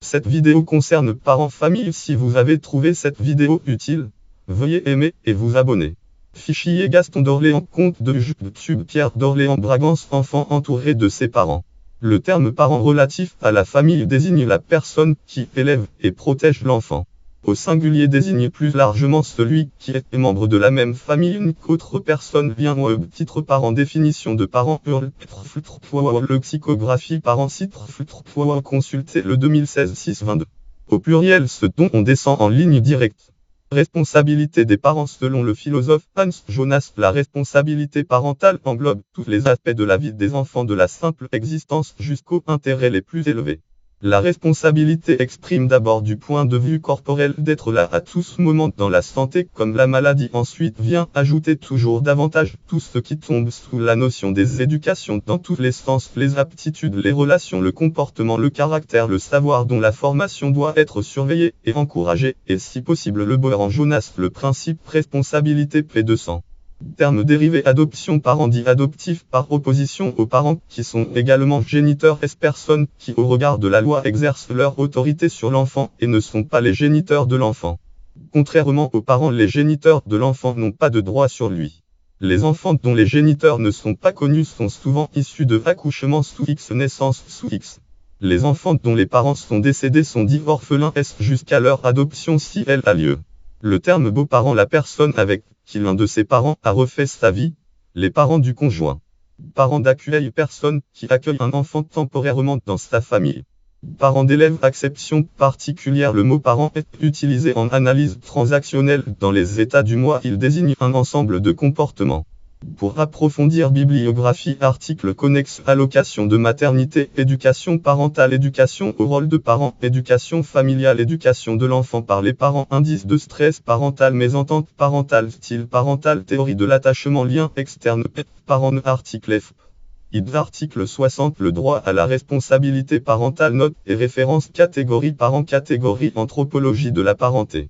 Cette vidéo concerne parents-famille. Si vous avez trouvé cette vidéo utile, veuillez aimer et vous abonner. Fichier Gaston d'Orléans, comte de YouTube Pierre d'Orléans Bragance, enfant entouré de ses parents. Le terme parent relatif à la famille désigne la personne qui élève et protège l'enfant. Au singulier désigne plus largement celui qui est membre de la même famille. Une autre personne vient au titre parent. Définition de parent lexicographie parent site consultez le 2016-622. Au pluriel ce dont on descend en ligne directe. Responsabilité des parents. Selon le philosophe Hans Jonas, la responsabilité parentale englobe tous les aspects de la vie des enfants, de la simple existence jusqu'aux intérêts les plus élevés. La responsabilité exprime d'abord du point de vue corporel d'être là à tout moment dans la santé comme la maladie. Ensuite vient ajouter toujours davantage tout ce qui tombe sous la notion des éducations dans tous les sens, les aptitudes, les relations, le comportement, le caractère, le savoir dont la formation doit être surveillée et encouragée, et si possible le bonheur. En Jonas, le principe responsabilité P200. Terme dérivé adoption. Parent dit adoptif par opposition aux parents qui sont également géniteurs. Est personnes qui au regard de la loi exercent leur autorité sur l'enfant et ne sont pas les géniteurs de l'enfant. Contrairement aux parents, les géniteurs de l'enfant n'ont pas de droit sur lui. Les enfants dont les géniteurs ne sont pas connus sont souvent issus de accouchements sous X, naissance sous X. Les enfants dont les parents sont décédés sont dits orphelins jusqu'à leur adoption si elle a lieu. Le terme beau-parent, la personne avec qui l'un de ses parents a refait sa vie, les parents du conjoint. Parent d'accueil, personne qui accueille un enfant temporairement dans sa famille. Parent d'élève, acception particulière. Le mot parent est utilisé en analyse transactionnelle dans les états du moi. Il désigne un ensemble de comportements. Pour approfondir, bibliographie, article connexe, allocation de maternité, éducation parentale, éducation au rôle de parent, éducation familiale, éducation de l'enfant par les parents, indice de stress parental, mésentente parentale, style parental, théorie de l'attachement, lien externe, parent, article F. Article 60. Le droit à la responsabilité parentale, note et référence, catégorie parent, catégorie anthropologie de la parenté.